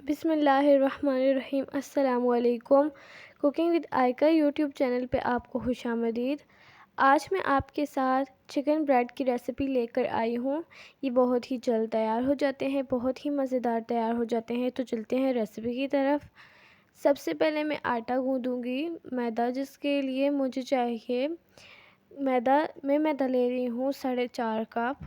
बिस्मिल्लाहिर्रहमानिर्रहीम। अस्सलामुअलैकुम। Cooking with आयका YouTube channel पे आपको खुशामदीद। आज मैं आपके साथ चिकन ब्रेड की रेसिपी लेकर आई हूँ। ये बहुत ही जल्द तैयार हो जाते हैं, बहुत ही मज़ेदार तैयार हो जाते हैं। तो चलते हैं रेसिपी की तरफ। सबसे पहले मैं आटा गूँधूँगी मैदा, जिसके लिए मुझे चाहिए मैदा ले रही हूँ 4.5 कप।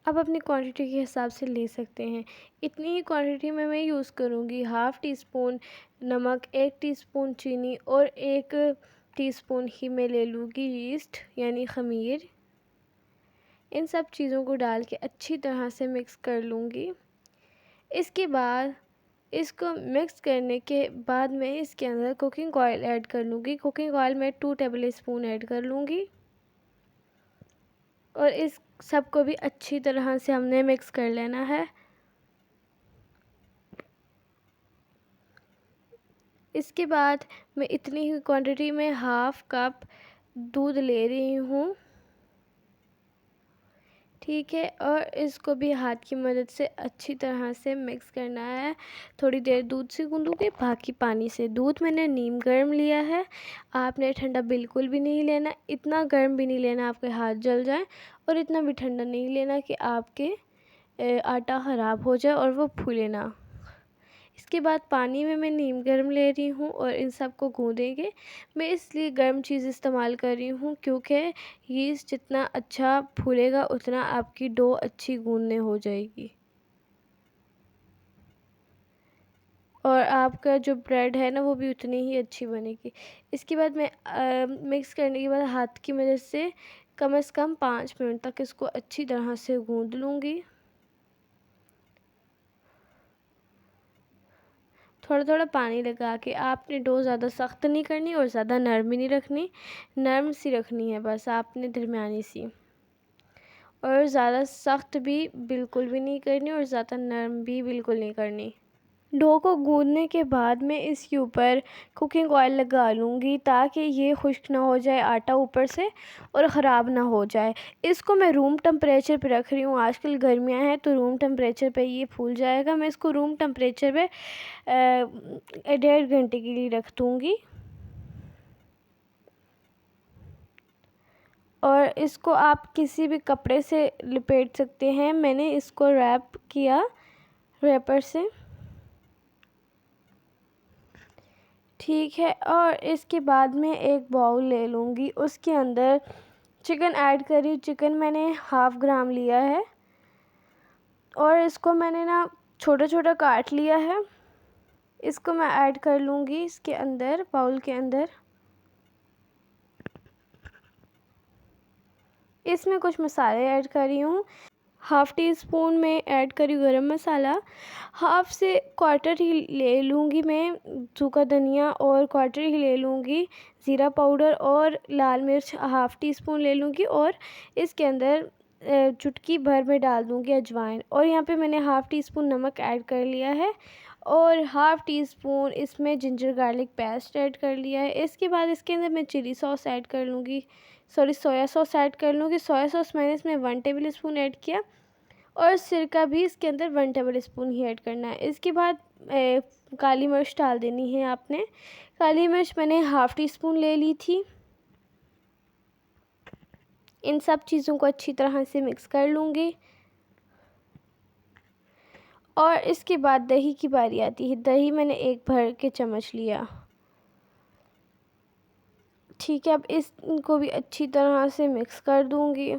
आप अपनी क्वांटिटी के हिसाब से ले सकते हैं। इतनी ही क्वांटिटी में मैं यूज़ करूँगी। हाफ़ टी स्पून नमक, 1 टीस्पून चीनी और 1 टीस्पून ही मैं ले लूँगी यीस्ट यानी ख़मीर। इन सब चीज़ों को डाल के अच्छी तरह से मिक्स कर लूँगी। इसके बाद इसको मिक्स करने के बाद मैं इसके अंदर कुकिंग ऑयल ऐड कर लूँगी। कुकिंग ऑयल में 2 टेबल स्पून ऐड कर लूँगी और इस सबको भी अच्छी तरह से हमने मिक्स कर लेना है। इसके बाद मैं इतनी ही क्वांटिटी में हाफ़ कप दूध ले रही हूँ, ठीक है। और इसको भी हाथ की मदद से अच्छी तरह से मिक्स करना है। थोड़ी देर दूध से गूँधूँगी, बाकी पानी से। दूध मैंने नीम गर्म लिया है, आपने ठंडा बिल्कुल भी नहीं लेना। इतना गर्म भी नहीं लेना आपके हाथ जल जाए, और इतना भी ठंडा नहीं लेना कि आपके आटा ख़राब हो जाए और वो फूले ना। इसके बाद पानी में मैं नीम गर्म ले रही हूँ और इन सब को गूँधेंगे। मैं इसलिए गर्म चीज़ इस्तेमाल कर रही हूँ क्योंकि यीस्ट जितना अच्छा फूलेगा उतना आपकी डो अच्छी गूँधने हो जाएगी और आपका जो ब्रेड है ना वो भी उतनी ही अच्छी बनेगी। इसके बाद मैं मिक्स करने के बाद हाथ की मदद से कम से कम 5 मिनट तक इसको अच्छी तरह से गूँध लूँगी। थोड़ा थोड़ा पानी लगा के। आपने डो ज़्यादा सख्त नहीं करनी और ज़्यादा नरम भी नहीं रखनी, नरम सी रखनी है बस आपने, दरमियानी सी। और ज़्यादा सख्त भी बिल्कुल भी नहीं करनी और ज़्यादा नरम भी बिल्कुल नहीं करनी। डो को गूँधने के बाद मैं इसके ऊपर कुकिंग ऑयल लगा लूँगी ताकि ये खुश्क ना हो जाए आटा ऊपर से और ख़राब ना हो जाए। इसको मैं रूम टेम्परेचर पे रख रही हूँ। आजकल गर्मियाँ हैं तो रूम टेम्परेचर पे ये फूल जाएगा। मैं इसको रूम टेम्परेचर पे 1.5 घंटे के लिए रख दूँगी। और इसको आप किसी भी कपड़े से लपेट सकते हैं। मैंने इसको रैप किया रैपर से, ठीक है। और इसके बाद मैं एक बाउल ले लूँगी, उसके अंदर चिकन ऐड करी। चिकन मैंने 1/2 ग्राम लिया है और इसको मैंने ना छोटा छोटा काट लिया है। इसको मैं ऐड कर लूँगी इसके अंदर, बाउल के अंदर। इसमें कुछ मसाले ऐड कर रही हूँ। 1/2 टीस्पून में ऐड करी गरम मसाला, हाफ़ से 1/4 ही ले लूँगी मैं सूखा धनिया, और 1/4 ही ले लूँगी ज़ीरा पाउडर, और लाल मिर्च 1/2 टीस्पून ले लूँगी। और इसके अंदर चुटकी भर में डाल दूँगी अजवाइन। और यहाँ पे मैंने 1/2 टीस्पून नमक ऐड कर लिया है और 1/2 टीस्पून इसमें जिंजर गार्लिक पेस्ट ऐड कर लिया है। इसके बाद इसके अंदर मैं चिली सॉस ऐड कर लूँगी, सोया सॉस ऐड कर लूँगी। सोया सॉस मैंने इसमें 1 टेबल स्पून ऐड किया और सिरका भी इसके अंदर 1 टेबल स्पून ही ऐड करना है। इसके बाद काली मिर्च डाल देनी है आपने। काली मिर्च मैंने 1/2 टीस्पून ले ली थी। इन सब चीज़ों को अच्छी तरह से मिक्स कर लूँगी। और इसके बाद दही की बारी आती है। दही मैंने 1 भर के चम्मच लिया, ठीक है। अब इसको भी अच्छी तरह से मिक्स कर दूँगी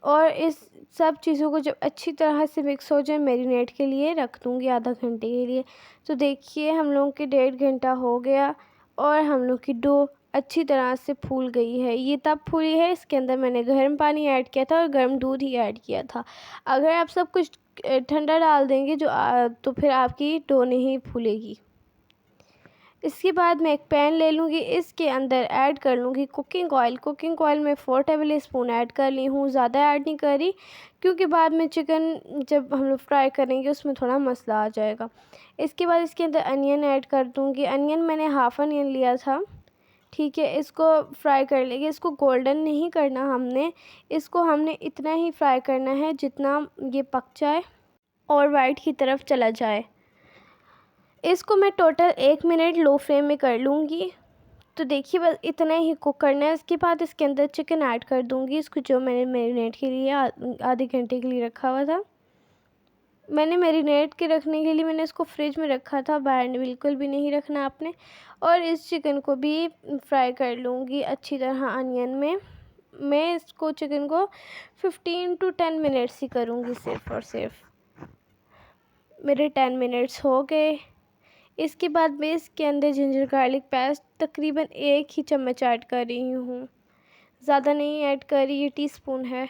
और इस सब चीज़ों को जब अच्छी तरह से मिक्स हो जाए मैरिनेट के लिए रख दूँगी आधा घंटे के लिए। तो देखिए हम लोगों के 1.5 घंटा हो गया और हम लोग की डो अच्छी तरह से फूल गई है। ये तब फूली है, इसके अंदर मैंने गर्म पानी ऐड किया था और गर्म दूध ही ऐड किया था। अगर आप सब कुछ ठंडा डाल देंगे तो फिर आपकी डो नहीं फूलेगी। इसके बाद मैं एक पैन ले लूँगी, इसके अंदर ऐड कर लूँगी कुकिंग ऑयल। कुकिंग ऑयल में 4 टेबल स्पून ऐड कर ली हूँ, ज़्यादा ऐड नहीं करी क्योंकि बाद में चिकन जब हम लोग फ्राई करेंगे उसमें थोड़ा मसला आ जाएगा। इसके बाद इसके अंदर अनियन ऐड कर दूँगी। अनियन मैंने 1/2 अनियन लिया था, ठीक है, इसको फ्राई कर लेंगे। इसको गोल्डन नहीं करना हमने, इसको हमने इतना ही फ्राई करना है जितना ये पक जाए और वाइट की तरफ चला जाए। इसको मैं टोटल 1 मिनट लो फ्लेम में कर लूँगी। तो देखिए बस इतना ही कुक करना है। इसके बाद इसके अंदर चिकन ऐड कर दूँगी, इसको जो मैंने मैरिनेट के लिए आधे घंटे के लिए रखा हुआ था। मैंने मैरिनेट के रखने के लिए मैंने इसको फ्रिज में रखा था, बाहर बिल्कुल भी नहीं रखना आपने। और इस चिकन को भी फ्राई कर लूँगी अच्छी तरह अनियन में। मैं इसको चिकन को 15 to 10 मिनट्स ही करूँगी सिर्फ़ और सिर्फ। मेरे 10 मिनट्स हो गए। इसके बाद मैं इसके अंदर जिंजर गार्लिक पेस्ट तकरीबन 1 ही चम्मच ऐड कर रही हूँ, ज़्यादा नहीं ऐड कर रही, ये टीस्पून है।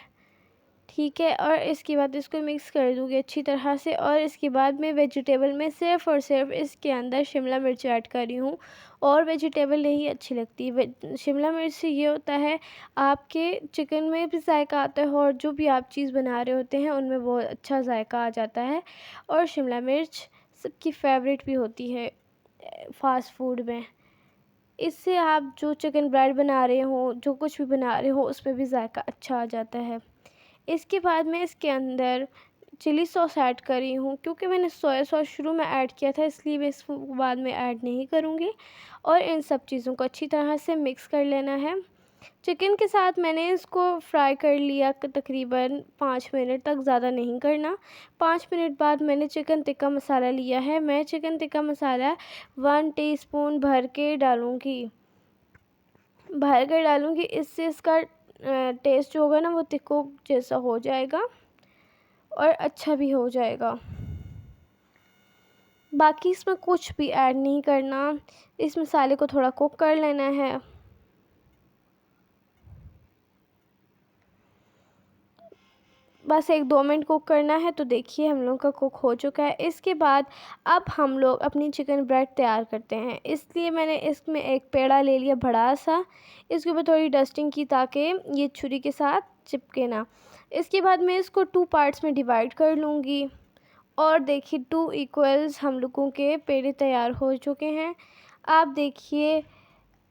ठीक है, और इसके बाद इसको मिक्स कर दूँगी अच्छी तरह से। और इसके बाद मैं वेजिटेबल में सिर्फ़ और सिर्फ इसके अंदर शिमला मिर्च ऐड कर रही हूँ, और वेजिटेबल नहीं अच्छी लगती। शिमला मिर्च से ये होता है आपके चिकन में भी जायका आता है, और जो भी आप चीज़ बना रहे होते हैं उनमें बहुत अच्छा जायका आ जाता है। और शिमला मिर्च सबकी फेवरेट भी होती है फ़ास्ट फूड में। इससे आप जो चिकन ब्रेड बना रहे हो, जो कुछ भी बना रहे हो, उसमें भी जायका अच्छा आ जाता है। इसके बाद मैं इसके अंदर चिली सॉस ऐड कर रही हूँ, क्योंकि मैंने सोया सॉस शुरू में ऐड किया था, इसलिए मैं इसको बाद में ऐड नहीं करूँगी। और इन सब चीज़ों को अच्छी तरह से मिक्स कर लेना है। चिकन के साथ मैंने इसको फ्राई कर लिया तकरीबन 5 मिनट तक, ज़्यादा नहीं करना। 5 मिनट बाद मैंने चिकन टिक्का मसाला लिया है। मैं चिकन टिक्का मसाला 1 टीस्पून भर के डालूँगी, इससे इसका टेस्ट जो होगा ना वो तिक्को जैसा हो जाएगा और अच्छा भी हो जाएगा। बाकी इसमें कुछ भी ऐड नहीं करना, इस मसाले को थोड़ा कुक कर लेना है। बस 1-2 मिनट कुक करना है। तो देखिए हम लोग का कुक हो चुका है। इसके बाद अब हम लोग अपनी चिकन ब्रेड तैयार करते हैं। इसलिए मैंने इसमें एक पेड़ा ले लिया बड़ा सा, इसके ऊपर थोड़ी डस्टिंग की ताकि ये छुरी के साथ चिपके ना। इसके बाद मैं इसको 2 पार्ट्स में डिवाइड कर लूँगी, और देखिए 2 इक्वल्स हम लोगों के पेड़े तैयार हो चुके हैं। आप देखिए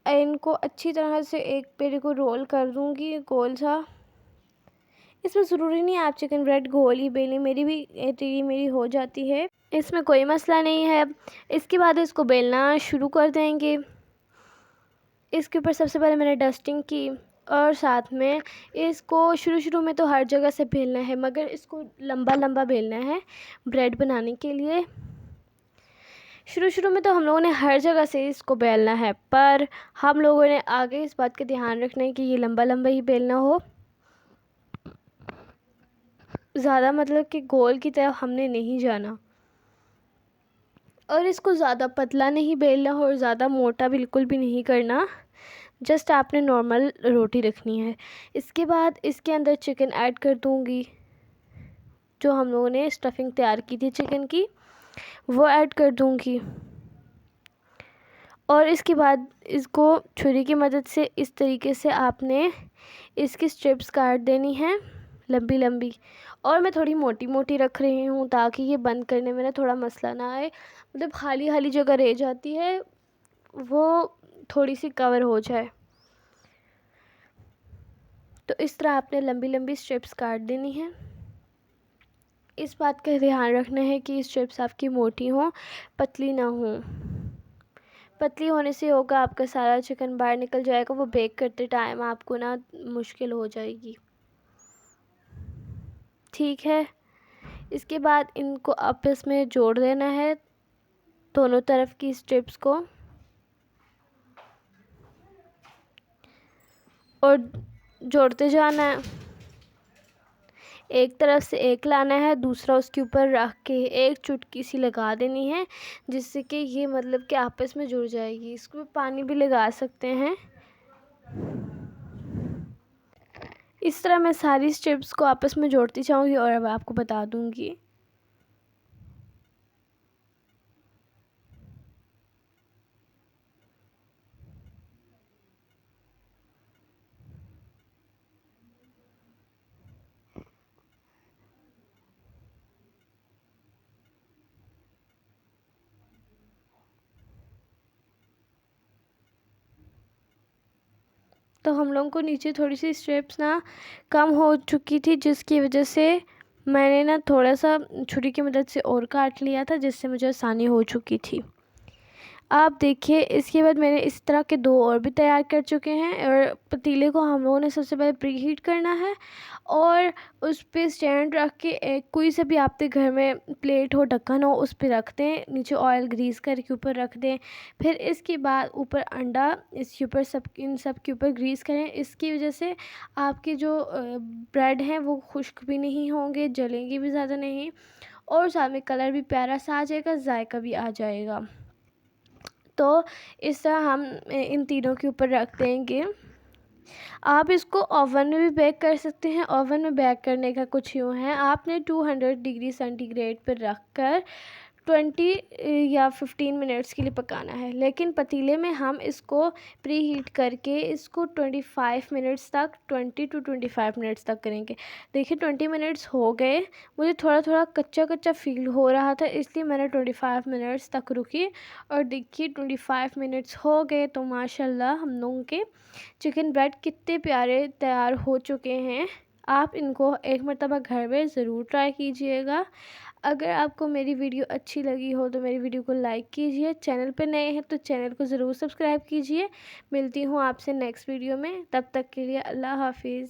इनको अच्छी तरह से एक पेड़े को रोल कर दूँगी गोल सा। इसमें ज़रूरी नहीं आप चिकन ब्रेड गोल ही बेलें, मेरी हो जाती है, इसमें कोई मसला नहीं है। इसके बाद इसको बेलना शुरू कर देंगे। इसके ऊपर सबसे पहले मैंने डस्टिंग की, और साथ में इसको शुरू में तो हर जगह से बेलना है, मगर इसको लंबा लंबा बेलना है ब्रेड बनाने के लिए। शुरू में तो हम लोगों ने हर जगह से इसको बेलना है, पर हम लोगों ने आगे इस बात का ध्यान रखना है कि ये लंबा लंबा ही बेलना हो, ज़्यादा मतलब कि गोल की तरफ हमने नहीं जाना। और इसको ज़्यादा पतला नहीं बेलना और ज़्यादा मोटा बिल्कुल भी नहीं करना, जस्ट आपने नॉर्मल रोटी रखनी है। इसके बाद इसके अंदर चिकन ऐड कर दूँगी, जो हम लोगों ने स्टफिंग तैयार की थी चिकन की, वो ऐड कर दूँगी। और इसके बाद इसको छुरी की मदद से इस तरीके से आपने इसकी स्ट्रिप्स काट देनी है लंबी लंबी। और मैं थोड़ी मोटी मोटी रख रही हूँ ताकि ये बंद करने में ना थोड़ा मसला ना आए, मतलब खाली खाली जगह रह जाती है वो थोड़ी सी कवर हो जाए। तो इस तरह आपने लंबी लंबी स्ट्रिप्स काट देनी है। इस बात का ध्यान रखना है कि स्ट्रिप्स आपकी मोटी हों, पतली ना हों। पतली होने से होगा आपका सारा चिकन बाहर निकल जाएगा, वो बेक करते टाइम आपको ना मुश्किल हो जाएगी। ठीक है, इसके बाद इनको आपस में जोड़ देना है, दोनों तरफ की स्ट्रिप्स को, और जोड़ते जाना है। एक तरफ से एक लाना है, दूसरा उसके ऊपर रख के एक चुटकी सी लगा देनी है, जिससे कि ये मतलब कि आपस में जुड़ जाएगी। इसको पानी भी लगा सकते हैं। इस तरह मैं सारी स्ट्रिप्स को आपस में जोड़ती जाऊंगी और अब आपको बता दूंगी। तो हम लोगों को नीचे थोड़ी सी स्ट्रिप्स ना कम हो चुकी थी, जिसकी वजह से मैंने ना थोड़ा सा छुरी की मदद से और काट लिया था, जिससे मुझे आसानी हो चुकी थी। आप देखिए इसके बाद मैंने इस तरह के 2 और भी तैयार कर चुके हैं। और पतीले को हम लोगों ने सबसे पहले प्री हीट करना है और उस पे स्टैंड रख के एक कोई से भी आपके घर में प्लेट हो, ढक्कन हो, उस पे रख दें, नीचे ऑयल ग्रीस करके ऊपर रख दें। फिर इसके बाद ऊपर अंडा इसके ऊपर इन सब के ऊपर ग्रीस करें। इसकी वजह से आपके जो ब्रेड हैं वो खुश्क भी नहीं होंगे, जलेंगे भी ज़्यादा नहीं, और साथ में कलर भी प्यारा सा आ जाएगा, जायका भी आ जाएगा। तो इस तरह हम इन तीनों के ऊपर रख देंगे। आप इसको ओवन में भी बेक कर सकते हैं। ओवन में बेक करने का कुछ यूँ है, आपने 200 डिग्री सेंटीग्रेड पर रख कर 20 या 15 मिनट्स के लिए पकाना है। लेकिन पतीले में हम इसको प्री हीट करके इसको 25 मिनट्स तक 20 to 25 मिनट्स तक करेंगे। देखिए 20 मिनट्स हो गए, मुझे थोड़ा थोड़ा कच्चा कच्चा फील हो रहा था, इसलिए मैंने 25 मिनट्स तक रुकी। और देखिए 25 मिनट्स हो गए तो माशाल्लाह हम लोगों के चिकन ब्रेड कितने प्यारे तैयार हो चुके हैं। आप इनको एक मरतबा घर में ज़रूर ट्राई कीजिएगा। अगर आपको मेरी वीडियो अच्छी लगी हो तो मेरी वीडियो को लाइक कीजिए। चैनल पर नए हैं तो चैनल को ज़रूर सब्सक्राइब कीजिए। मिलती हूँ आपसे नेक्स्ट वीडियो में, तब तक के लिए अल्लाह हाफिज़।